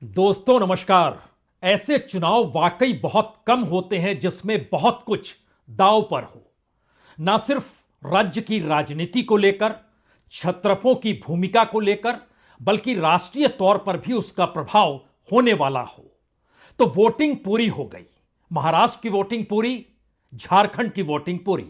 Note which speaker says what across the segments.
Speaker 1: दोस्तों नमस्कार। ऐसे चुनाव वाकई बहुत कम होते हैं जिसमें बहुत कुछ दांव पर हो। ना सिर्फ राज्य की राजनीति को लेकर, छत्रपों की भूमिका को लेकर, बल्कि राष्ट्रीय तौर पर भी उसका प्रभाव होने वाला हो। तो वोटिंग पूरी हो गई। महाराष्ट्र की वोटिंग पूरी, झारखंड की वोटिंग पूरी,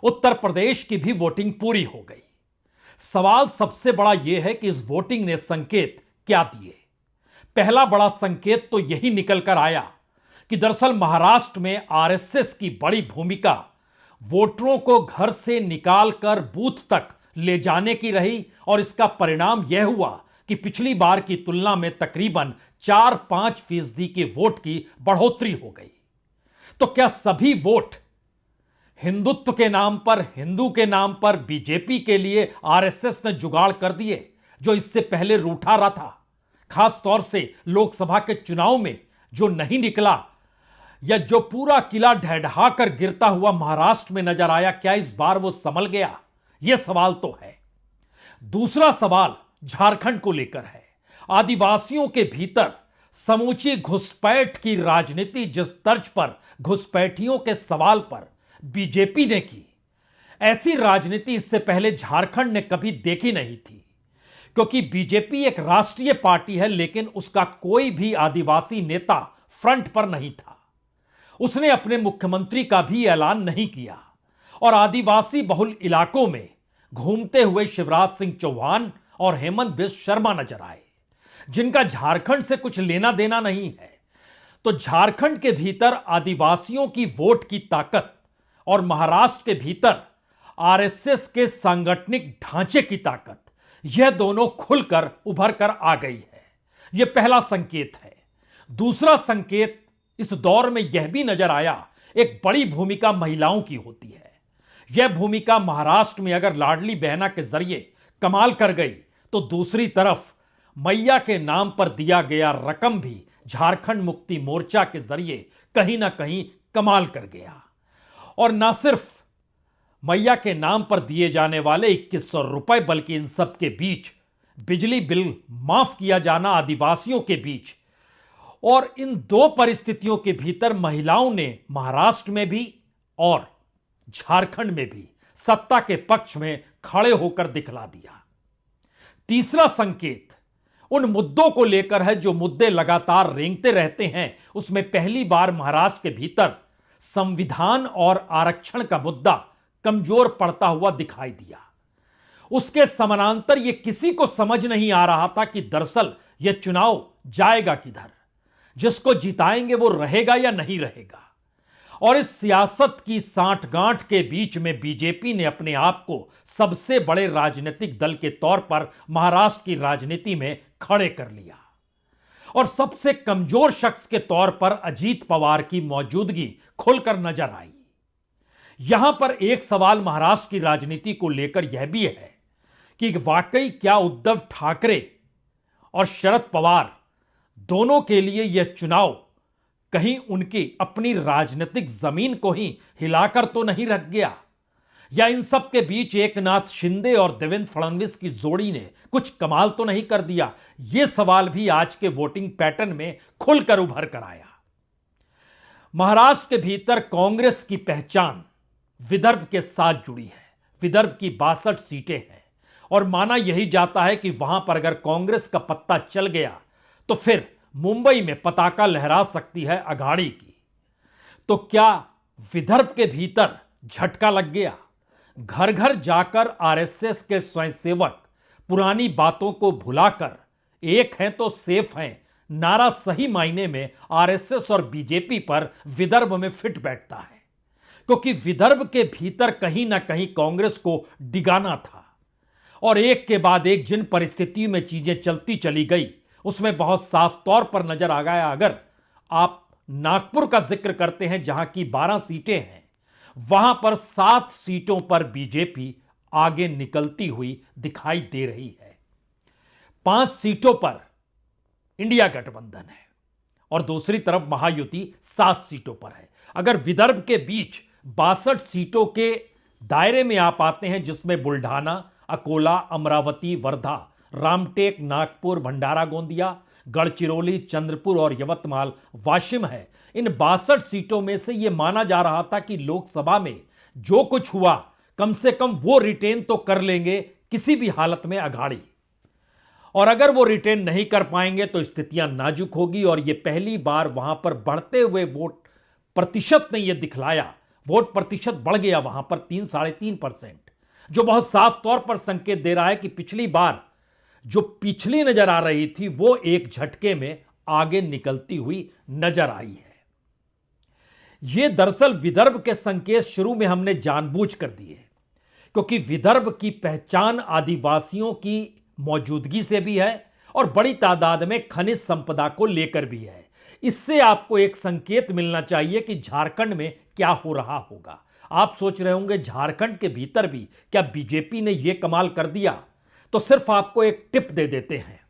Speaker 1: उत्तर प्रदेश की भी वोटिंग पूरी हो गई। सवाल सबसे बड़ा यह है कि इस वोटिंग ने संकेत क्या दिए। पहला बड़ा संकेत तो यही निकल कर आया कि दरअसल महाराष्ट्र में आरएसएस की बड़ी भूमिका वोटरों को घर से निकालकर बूथ तक ले जाने की रही और इसका परिणाम यह हुआ कि पिछली बार की तुलना में तकरीबन 4-5% के वोट की बढ़ोतरी हो गई। तो क्या सभी वोट हिंदुत्व के नाम पर, हिंदू के नाम पर बीजेपी के लिए आरएसएस ने जुगाड़ कर दिए, जो इससे पहले रूठा रहा था? खास तौर से लोकसभा के चुनाव में जो नहीं निकला या जो पूरा किला ढह कर गिरता हुआ महाराष्ट्र में नजर आया, क्या इस बार वो संभल गया? यह सवाल तो है। दूसरा सवाल झारखंड को लेकर है। आदिवासियों के भीतर समूची घुसपैठ की राजनीति जिस तर्ज पर घुसपैठियों के सवाल पर बीजेपी ने की, ऐसी राजनीति इससे पहले झारखंड ने कभी देखी नहीं थी। क्योंकि बीजेपी एक राष्ट्रीय पार्टी है, लेकिन उसका कोई भी आदिवासी नेता फ्रंट पर नहीं था। उसने अपने मुख्यमंत्री का भी ऐलान नहीं किया और आदिवासी बहुल इलाकों में घूमते हुए शिवराज सिंह चौहान और हेमंत बिस्व शर्मा नजर आए, जिनका झारखंड से कुछ लेना देना नहीं है। तो झारखंड के भीतर आदिवासियों की वोट की ताकत और महाराष्ट्र के भीतर आरएसएस के सांगठनिक ढांचे की ताकत, यह दोनों खुलकर उभर कर आ गई है। यह पहला संकेत है। दूसरा संकेत इस दौर में यह भी नजर आया, एक बड़ी भूमिका महिलाओं की होती है। यह भूमिका महाराष्ट्र में अगर लाडली बहना के जरिए कमाल कर गई, तो दूसरी तरफ मैया के नाम पर दिया गया रकम भी झारखंड मुक्ति मोर्चा के जरिए कहीं ना कहीं कमाल कर गया। और ना सिर्फ मैया के नाम पर दिए जाने वाले 2100 रुपए, बल्कि इन सब के बीच बिजली बिल माफ किया जाना आदिवासियों के बीच, और इन दो परिस्थितियों के भीतर महिलाओं ने महाराष्ट्र में भी और झारखंड में भी सत्ता के पक्ष में खड़े होकर दिखला दिया। तीसरा संकेत उन मुद्दों को लेकर है जो मुद्दे लगातार रेंगते रहते हैं। उसमें पहली बार महाराष्ट्र के भीतर संविधान और आरक्षण का मुद्दा कमजोर पड़ता हुआ दिखाई दिया। उसके समानांतर यह किसी को समझ नहीं आ रहा था कि दरअसल यह चुनाव जाएगा किधर, जिसको जिताएंगे वो रहेगा या नहीं रहेगा। और इस सियासत की सांठगांठ के बीच में बीजेपी ने अपने आप को सबसे बड़े राजनीतिक दल के तौर पर महाराष्ट्र की राजनीति में खड़े कर लिया और सबसे कमजोर शख्स के तौर पर अजीत पवार की मौजूदगी खुलकर नजर आई। यहां पर एक सवाल महाराष्ट्र की राजनीति को लेकर यह भी है कि वाकई क्या उद्धव ठाकरे और शरद पवार दोनों के लिए यह चुनाव कहीं उनकी अपनी राजनीतिक जमीन को ही हिलाकर तो नहीं रख गया, या इन सब के बीच एकनाथ शिंदे और देवेंद्र फडणवीस की जोड़ी ने कुछ कमाल तो नहीं कर दिया। यह सवाल भी आज के वोटिंग पैटर्न में खुलकर उभर कर आया। महाराष्ट्र के भीतर कांग्रेस की पहचान विदर्भ के साथ जुड़ी है। विदर्भ की 62 सीटें हैं और माना यही जाता है कि वहां पर अगर कांग्रेस का पत्ता चल गया तो फिर मुंबई में पताका लहरा सकती है अघाड़ी की। तो क्या विदर्भ के भीतर झटका लग गया? घर घर जाकर आरएसएस के स्वयंसेवक पुरानी बातों को भुलाकर एक हैं तो सेफ हैं नारा सही मायने में आरएसएस और बीजेपी पर विदर्भ में फिट बैठता है, क्योंकि विदर्भ के भीतर कहीं ना कहीं कांग्रेस को डिगाना था। और एक के बाद एक जिन परिस्थितियों में चीजें चलती चली गई, उसमें बहुत साफ तौर पर नजर आ गया। अगर आप नागपुर का जिक्र करते हैं, जहां की 12 सीटें हैं, वहां पर 7 सीटों पर बीजेपी आगे निकलती हुई दिखाई दे रही है। 5 सीटों पर इंडिया गठबंधन है और दूसरी तरफ महायुति 7 सीटों पर है। अगर विदर्भ के बीच 62 सीटों के दायरे में आप आते हैं, जिसमें बुल्ढाना, अकोला, अमरावती, वर्धा, रामटेक, नागपुर, भंडारा गोंदिया, गढ़चिरौली, चंद्रपुर और यवतमाल वाशिम है। इन 62 सीटों में से यह माना जा रहा था कि लोकसभा में जो कुछ हुआ कम से कम वो रिटेन तो कर लेंगे किसी भी हालत में अघाड़ी, और अगर वो रिटेन नहीं कर पाएंगे तो स्थितियां नाजुक होगी। और यह पहली बार वहां पर बढ़ते हुए वोट प्रतिशत ने यह दिखलाया, वोट प्रतिशत बढ़ गया वहां पर 3-3.5%, जो बहुत साफ तौर पर संकेत दे रहा है कि पिछली बार जो पिछली नजर आ रही थी वो एक झटके में आगे निकलती हुई नजर आई है। यह दरअसल विदर्भ के संकेत शुरू में हमने जानबूझ कर दिए, क्योंकि विदर्भ की पहचान आदिवासियों की मौजूदगी से भी है और बड़ी तादाद में खनिज संपदा को लेकर भी है। इससे आपको एक संकेत मिलना चाहिए कि झारखंड में क्या हो रहा होगा। आप सोच रहे होंगे झारखंड के भीतर भी क्या बीजेपी ने यह कमाल कर दिया? तो सिर्फ आपको एक टिप दे देते हैं।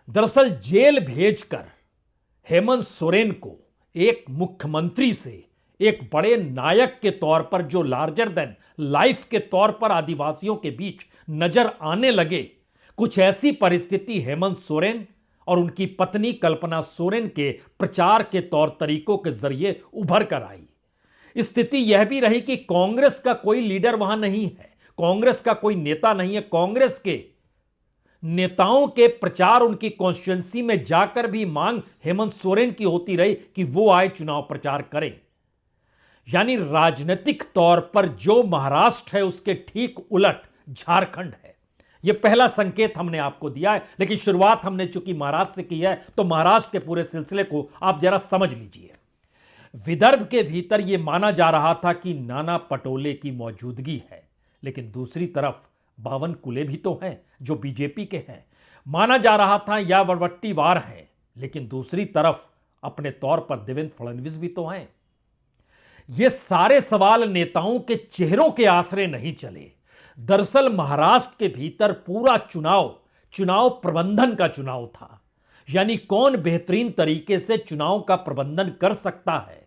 Speaker 1: दरअसल जेल भेजकर हेमंत सोरेन को एक मुख्यमंत्री से एक बड़े नायक के तौर पर, जो लार्जर देन लाइफ के तौर पर आदिवासियों के बीच नजर आने लगे, कुछ ऐसी परिस्थिति हेमंत सोरेन और उनकी पत्नी कल्पना सोरेन के प्रचार के तौर तरीकों के जरिए उभर कर आई। स्थिति यह भी रही कि कांग्रेस का कोई लीडर वहां नहीं है, कांग्रेस का कोई नेता नहीं है। कांग्रेस के नेताओं के प्रचार, उनकी कॉन्स्टिट्यूंसी में जाकर भी मांग हेमंत सोरेन की होती रही कि वो आए चुनाव प्रचार करें। यानी राजनीतिक तौर पर जो महाराष्ट्र है उसके ठीक उलट झारखंड है। यह पहला संकेत हमने आपको दिया है, लेकिन शुरुआत हमने चूंकि महाराष्ट्र से की है तो महाराष्ट्र के पूरे सिलसिले को आप जरा समझ लीजिए। विदर्भ के भीतर यह माना जा रहा था कि नाना पटोले की मौजूदगी है, लेकिन दूसरी तरफ 52 कुले भी तो हैं जो बीजेपी के हैं। माना जा रहा था या वरवट्टीवार हैं, लेकिन दूसरी तरफ अपने तौर पर देवेंद्र फडणवीस भी तो हैं। ये सारे सवाल नेताओं के चेहरों के आसरे नहीं चले। दरअसल महाराष्ट्र के भीतर पूरा चुनाव प्रबंधन का चुनाव था। यानी कौन बेहतरीन तरीके से चुनाव का प्रबंधन कर सकता है,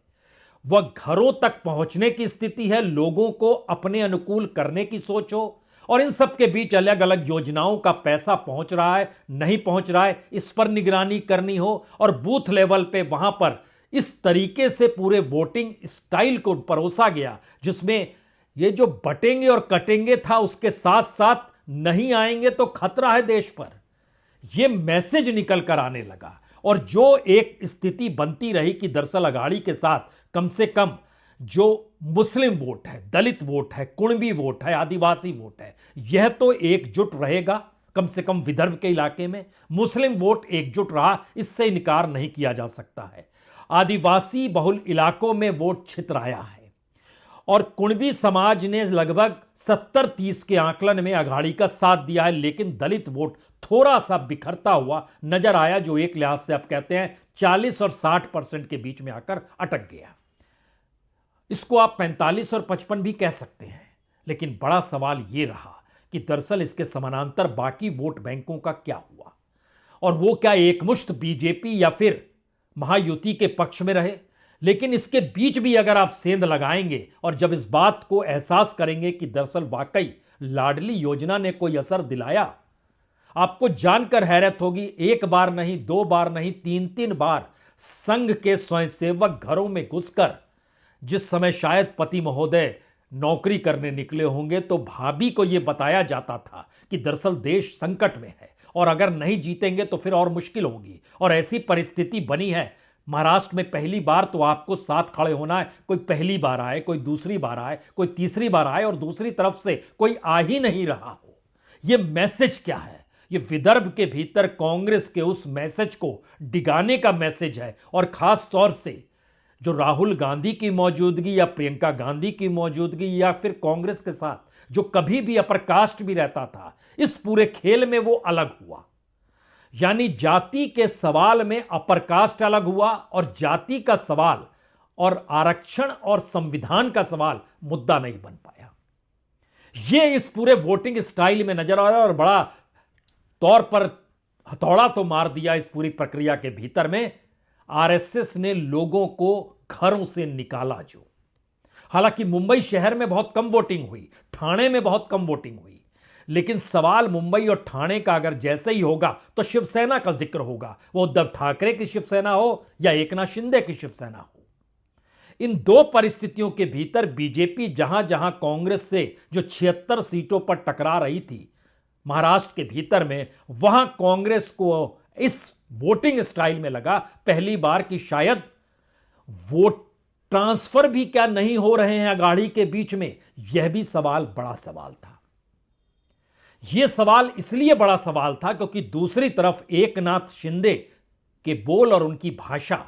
Speaker 1: वह घरों तक पहुंचने की स्थिति है, लोगों को अपने अनुकूल करने की सोच हो, और इन सब के बीच अलग अलग योजनाओं का पैसा पहुंच रहा है नहीं पहुंच रहा है, इस पर निगरानी करनी हो, और बूथ लेवल पे वहां पर इस तरीके से पूरे वोटिंग स्टाइल को परोसा गया जिसमें ये जो बटेंगे और कटेंगे था, उसके साथ साथ नहीं आएंगे तो खतरा है देश पर, यह मैसेज निकल कर आने लगा। और जो एक स्थिति बनती रही कि दरअसल अघाड़ी के साथ कम से कम जो मुस्लिम वोट है, दलित वोट है, कुणबी वोट है, आदिवासी वोट है, यह तो एकजुट रहेगा। कम से कम विदर्भ के इलाके में मुस्लिम वोट एकजुट रहा, इससे इनकार नहीं किया जा सकता है। आदिवासी बहुल इलाकों में वोट छितराया है, और कुणबी समाज ने लगभग 70-30 के आंकलन में अघाड़ी का साथ दिया है, लेकिन दलित वोट थोड़ा सा बिखरता हुआ नजर आया, जो एक लिहाज से आप कहते हैं 40 और 60% के बीच में आकर अटक गया। इसको आप 45 और 55 भी कह सकते हैं। लेकिन बड़ा सवाल यह रहा कि दरअसल इसके समानांतर बाकी वोट बैंकों का क्या हुआ, और वो क्या एकमुश्त बीजेपी या फिर महायुति के पक्ष में रहे। लेकिन इसके बीच भी अगर आप सेंध लगाएंगे और जब इस बात को एहसास करेंगे कि दरअसल वाकई लाडली योजना ने कोई असर दिलाया, आपको जानकर हैरत होगी, एक बार नहीं, 2 बार नहीं, 3-3 बार संघ के स्वयंसेवक घरों में घुसकर, जिस समय शायद पति महोदय नौकरी करने निकले होंगे, तो भाभी को यह बताया जाता था कि दरअसल देश संकट में है और अगर नहीं जीतेंगे तो फिर और मुश्किल होगी। और ऐसी परिस्थिति बनी है महाराष्ट्र में। पहली बार तो आपको साथ खड़े होना है, कोई पहली बार आए, कोई दूसरी बार आए, कोई तीसरी बार आए, और दूसरी तरफ से कोई आ ही नहीं रहा हो। यह मैसेज क्या है? यह विदर्भ के भीतर कांग्रेस के उस मैसेज को डिगाने का मैसेज है, और खास तौर से जो राहुल गांधी की मौजूदगी या प्रियंका गांधी की मौजूदगी या फिर कांग्रेस के साथ जो कभी भी अपर कास्ट भी रहता था, इस पूरे खेल में वो अलग हुआ। यानी जाति के सवाल में अपर कास्ट अलग हुआ, और जाति का सवाल और आरक्षण और संविधान का सवाल मुद्दा नहीं बन पाया। यह इस पूरे वोटिंग स्टाइल में नजर आया, और बड़ा तौर पर हथौड़ा तो मार दिया इस पूरी प्रक्रिया के भीतर में। आरएसएस ने लोगों को घरों से निकाला। जो हालांकि मुंबई शहर में बहुत कम वोटिंग हुई, ठाणे में बहुत कम वोटिंग हुई, लेकिन सवाल मुंबई और ठाणे का अगर जैसे ही होगा तो शिवसेना का जिक्र होगा, वो उद्धव ठाकरे की शिवसेना हो या एकनाथ शिंदे की शिवसेना हो। इन दो परिस्थितियों के भीतर बीजेपी जहां जहां कांग्रेस से जो 76 सीटों पर टकरा रही थी महाराष्ट्र के भीतर में, वहां कांग्रेस को इस वोटिंग स्टाइल में लगा पहली बार कि शायद वोट ट्रांसफर भी क्या नहीं हो रहे हैं अगाड़ी के बीच में। यह भी सवाल बड़ा सवाल था। यह सवाल इसलिए बड़ा सवाल था क्योंकि दूसरी तरफ एकनाथ शिंदे के बोल और उनकी भाषा,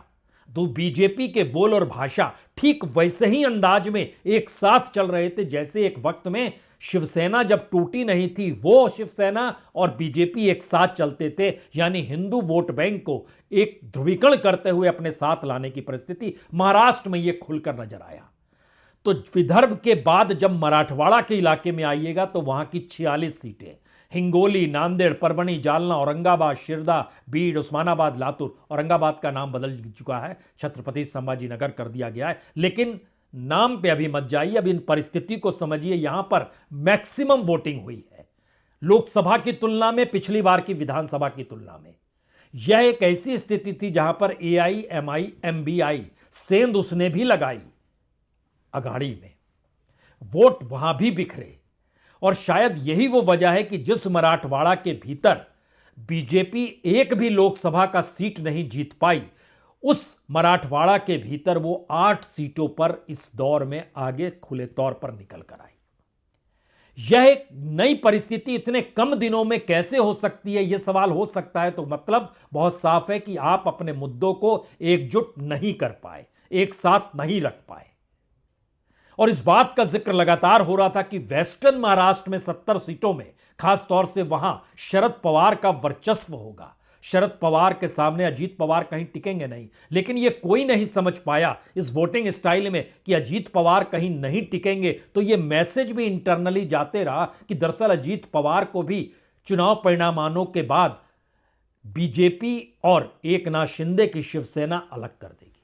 Speaker 1: दो बीजेपी के बोल और भाषा ठीक वैसे ही अंदाज में एक साथ चल रहे थे जैसे एक वक्त में शिवसेना जब टूटी नहीं थी, वो शिवसेना और बीजेपी एक साथ चलते थे, यानी हिंदू वोट बैंक को एक ध्रुवीकरण करते हुए अपने साथ लाने की परिस्थिति महाराष्ट्र में यह खुलकर नजर आया। तो विदर्भ के बाद जब मराठवाड़ा के इलाके में आइएगा तो वहां की 46 सीटें, हिंगोली, नांदेड़, परभणी, जालना, औरंगाबाद, शिरदा, बीड, उस्मानाबाद, लातूर, औरंगाबाद का नाम बदल चुका है, छत्रपति संभाजी नगर कर दिया गया है, लेकिन नाम पे अभी मत जाइए, अब इन परिस्थिति को समझिए। यहां पर मैक्सिमम वोटिंग हुई है लोकसभा की तुलना में, पिछली बार की विधानसभा की तुलना में। यह एक ऐसी स्थिति थी जहां पर AIMI-MBI सेंध उसने भी लगाई अगाड़ी में, वोट वहां भी बिखरे। और शायद यही वो वजह है कि जिस मराठवाड़ा के भीतर बीजेपी एक भी लोकसभा का सीट नहीं जीत पाई, उस मराठवाड़ा के भीतर वो 8 सीटों पर इस दौर में आगे खुले तौर पर निकल कर आई। यह एक नई परिस्थिति इतने कम दिनों में कैसे हो सकती है, यह सवाल हो सकता है। तो मतलब बहुत साफ है कि आप अपने मुद्दों को एकजुट नहीं कर पाए, एक साथ नहीं रख पाए। और इस बात का जिक्र लगातार हो रहा था कि वेस्टर्न महाराष्ट्र में 70 सीटों में खास तौर से वहां शरद पवार का वर्चस्व होगा, शरद पवार के सामने अजीत पवार कहीं टिकेंगे नहीं। लेकिन यह कोई नहीं समझ पाया इस वोटिंग स्टाइल में कि अजीत पवार कहीं नहीं टिकेंगे, तो यह मैसेज भी इंटरनली जाते रहा कि दरअसल अजीत पवार को भी चुनाव परिणामों के बाद बीजेपी और एकनाथ शिंदे की शिवसेना अलग कर देगी।